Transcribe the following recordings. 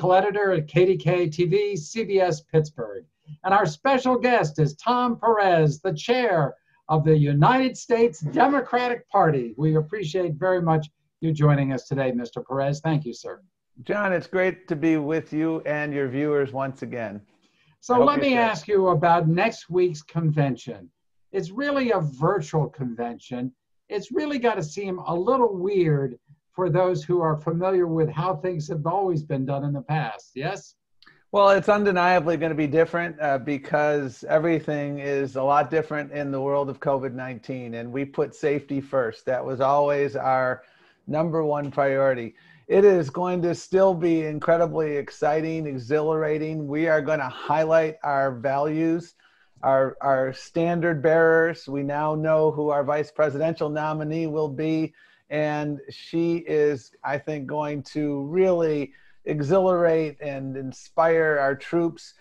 Editor at KDK TV, CBS Pittsburgh. And our special guest is Tom Perez, the chair of the United States Democratic Party. We appreciate very much you joining us today, Mr. Perez. Thank you, sir. John, it's great to be with you and your viewers once again. So let me ask you about next week's convention. It's really a virtual convention. It's really got to seem a little weird for those who are familiar with how things have always been done in the past, yes? Well, it's undeniably going to be different because everything is a lot different in the world of COVID-19, and we put safety first. That was always our number one priority. It is going to still be incredibly exciting, exhilarating. We are going to highlight our values, our standard bearers. We now know who our vice presidential nominee will be. And she is, I think, going to really exhilarate and inspire our troops.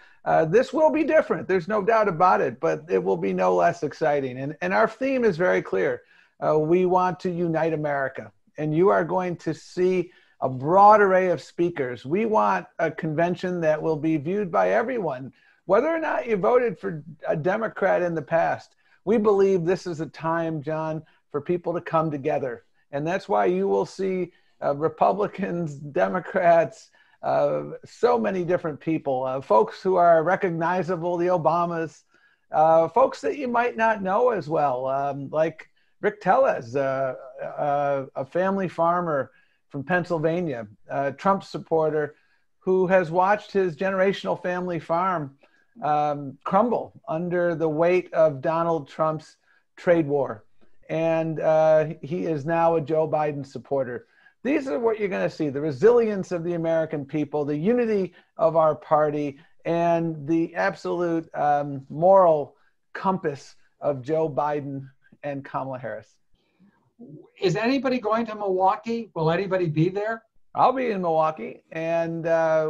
This will be different. There's no doubt about it, but it will be no less exciting. And our theme is very clear. We want to unite America. And you are going to see a broad array of speakers. We want a convention that will be viewed by everyone, whether or not you voted for a Democrat in the past. We believe this is a time, John, for people to come together. And that's why you will see Republicans, Democrats, so many different people, folks who are recognizable, the Obamas, folks that you might not know as well, like Rick Tellez, a family farmer from Pennsylvania, a Trump supporter who has watched his generational family farm crumble under the weight of Donald Trump's trade war. And he is now a Joe Biden supporter. These are what you're going to see, the resilience of the American people, the unity of our party, and the absolute moral compass of Joe Biden and Kamala Harris. Is anybody going to Milwaukee? Will anybody be there? I'll be in Milwaukee, and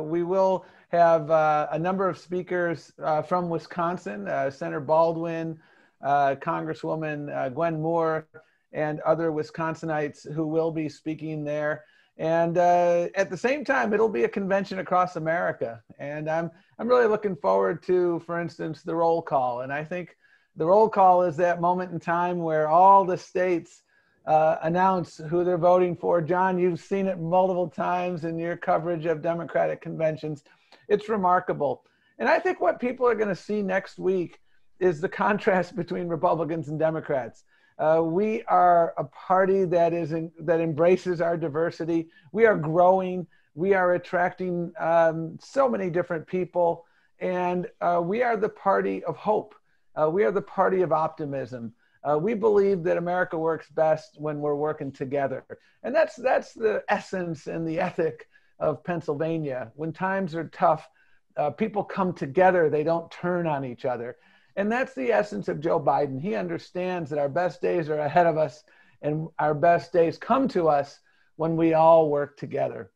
we will have a number of speakers from Wisconsin, Senator Baldwin, Congresswoman Gwen Moore, and other Wisconsinites who will be speaking there. And at the same time, it'll be a convention across America. And I'm really looking forward to, for instance, the roll call. And I think the roll call is that moment in time where all the states announce who they're voting for. John, you've seen it multiple times in your coverage of Democratic conventions. It's remarkable. And I think what people are going to see next week is the contrast between Republicans and Democrats. We are a party that embraces our diversity. We are growing. We are attracting so many different people. And we are the party of hope. We are the party of optimism. We believe that America works best when we're working together. And that's the essence and the ethic of Pennsylvania. When times are tough, people come together. They don't turn on each other. And that's the essence of Joe Biden. He understands that our best days are ahead of us, and our best days come to us when we all work together.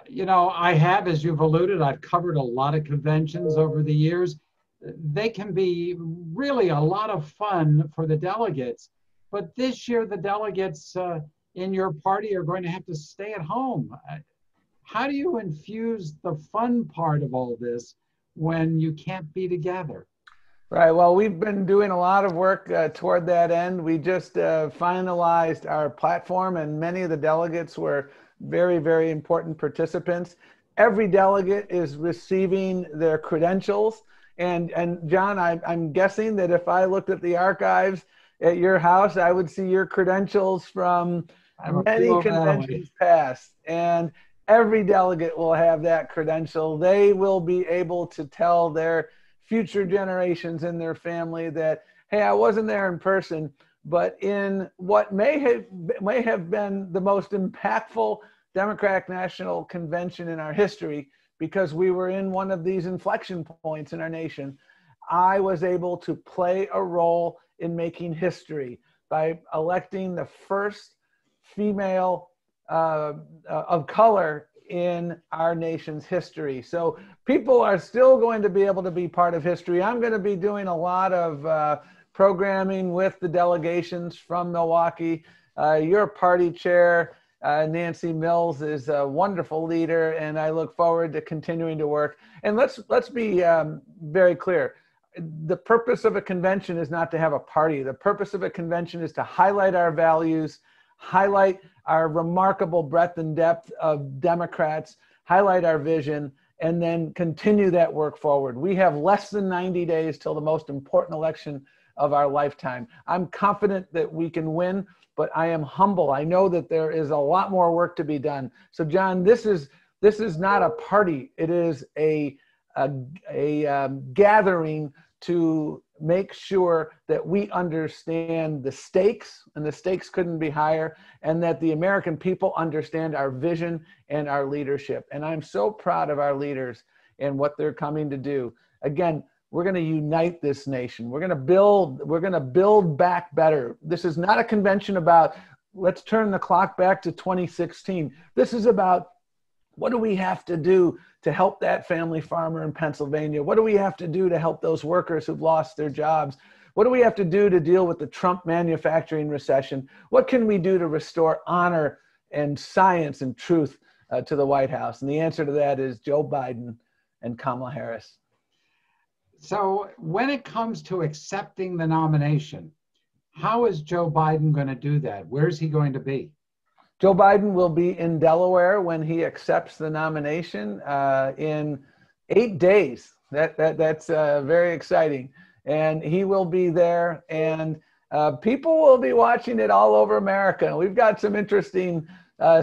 You know, as you've alluded, I've covered a lot of conventions over the years. They can be really a lot of fun for the delegates. But this year, the delegates in your party are going to have to stay at home. How do you infuse the fun part of all this when you can't be together? Right. Well, we've been doing a lot of work toward that end. We just finalized our platform, and many of the delegates were very, very important participants. Every delegate is receiving their credentials. And John, I'm guessing that if I looked at the archives at your house, I would see your credentials from many conventions past. And every delegate will have that credential. They will be able to tell their future generations in their family that, hey, I wasn't there in person, but in what may have been the most impactful Democratic National Convention in our history, because we were in one of these inflection points in our nation, I was able to play a role in making history by electing the first female of color in our nation's history. So people are still going to be able to be part of history. I'm going to be doing a lot of programming with the delegations from Milwaukee. Your party chair Nancy Mills is a wonderful leader, and I look forward to continuing to work. And let's be very clear. The purpose of a convention is not to have a party. The purpose of a convention is to highlight our values, highlight our remarkable breadth and depth of Democrats, highlight our vision, and then continue that work forward. We have less than 90 days till the most important election of our lifetime. I'm confident that we can win, but I am humble. I know that there is a lot more work to be done. So John, this is not a party. It is a gathering to make sure that we understand the stakes, and the stakes couldn't be higher, and that the American people understand our vision and our leadership. And I'm so proud of our leaders and what they're coming to do. Again, we're going to unite this nation. We're going to build back better. This is not a convention about, let's turn the clock back to 2016. This is about, what do we have to do to help that family farmer in Pennsylvania? What do we have to do to help those workers who've lost their jobs? What do we have to do to deal with the Trump manufacturing recession? What can we do to restore honor and science and truth to the White House? And the answer to that is Joe Biden and Kamala Harris. So when it comes to accepting the nomination, how is Joe Biden going to do that? Where's he going to be? Joe Biden will be in Delaware when he accepts the nomination in 8 days. That's very exciting. And he will be there, and people will be watching it all over America. We've got some interesting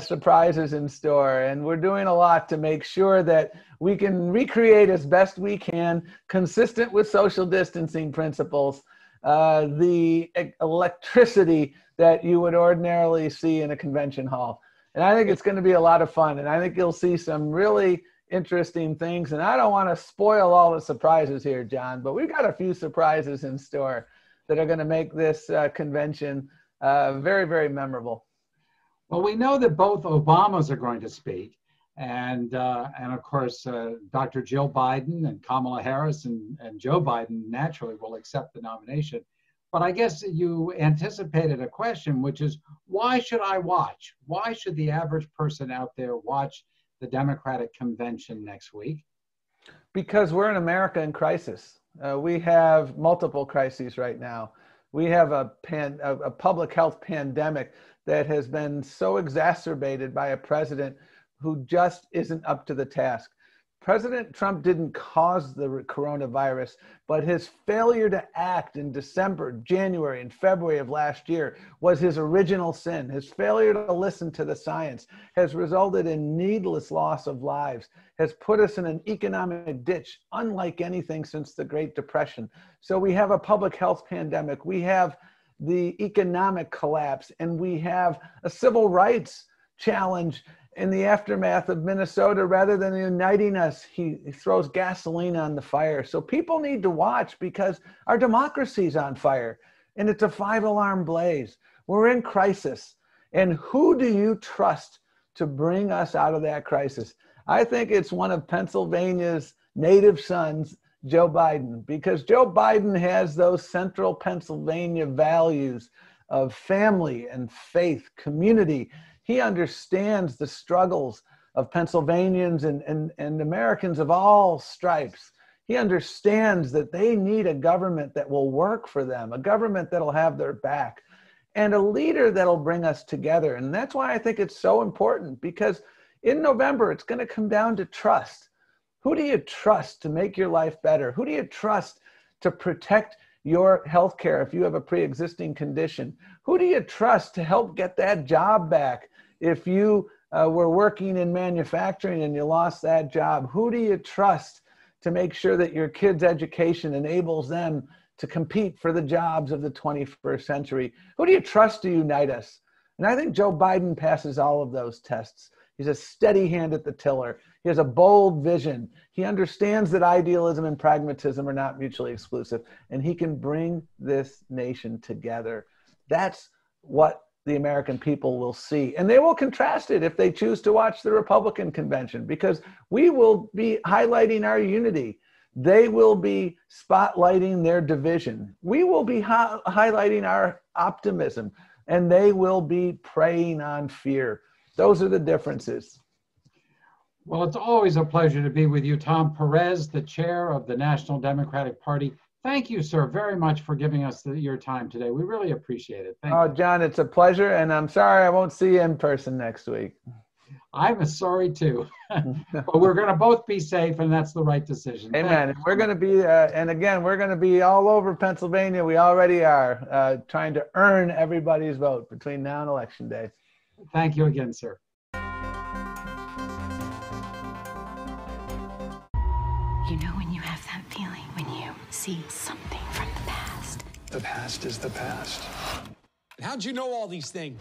surprises in store, and we're doing a lot to make sure that we can recreate as best we can, consistent with social distancing principles, the electricity that you would ordinarily see in a convention hall. And I think it's going to be a lot of fun, and I think you'll see some really interesting things. And I don't want to spoil all the surprises here, John, but we've got a few surprises in store that are going to make this convention very, very memorable. Well, we know that both Obamas are going to speak, and of course, Dr. Jill Biden and Kamala Harris and Joe Biden naturally will accept the nomination. But I guess you anticipated a question, which is, why should I watch? Why should the average person out there watch the Democratic convention next week? Because we're in America in crisis. We have multiple crises right now. We have a public health pandemic that has been so exacerbated by a president who just isn't up to the task. President Trump didn't cause the coronavirus, but his failure to act in December, January, and February of last year was his original sin. His failure to listen to the science has resulted in needless loss of lives, has put us in an economic ditch unlike anything since the Great Depression. So we have a public health pandemic, we have the economic collapse, and we have a civil rights challenge. In the aftermath of Minnesota, rather than uniting us, he throws gasoline on the fire. So people need to watch, because our democracy's on fire, and it's a 5-alarm blaze. We're in crisis. And who do you trust to bring us out of that crisis? I think it's one of Pennsylvania's native sons, Joe Biden, because Joe Biden has those central Pennsylvania values of family and faith, community. He understands the struggles of Pennsylvanians and Americans of all stripes. He understands that they need a government that will work for them, a government that'll have their back, and a leader that'll bring us together. And that's why I think it's so important, because in November, it's going to come down to trust. Who do you trust to make your life better? Who do you trust to protect your health care if you have a pre-existing condition? Who do you trust to help get that job back if you were working in manufacturing and you lost that job? Who do you trust to make sure that your kids' education enables them to compete for the jobs of the 21st century? Who do you trust to unite us? And I think Joe Biden passes all of those tests. He's a steady hand at the tiller. He has a bold vision. He understands that idealism and pragmatism are not mutually exclusive, and he can bring this nation together. That's what the American people will see. And they will contrast it if they choose to watch the Republican convention, because we will be highlighting our unity. They will be spotlighting their division. We will be highlighting our optimism, and they will be preying on fear. Those are the differences. Well, it's always a pleasure to be with you, Tom Perez, the chair of the National Democratic Party. Thank you, sir, very much for giving us your time today. We really appreciate it. Thank you. John, it's a pleasure, and I'm sorry I won't see you in person next week. I'm sorry, too. But we're going to both be safe, and that's the right decision. Amen. And we're going to be, and again, we're going to be all over Pennsylvania. We already are trying to earn everybody's vote between now and Election Day. Thank you again, sir. You know when you have that feeling when you see something from the past? The past is the past. How'd you know all these things?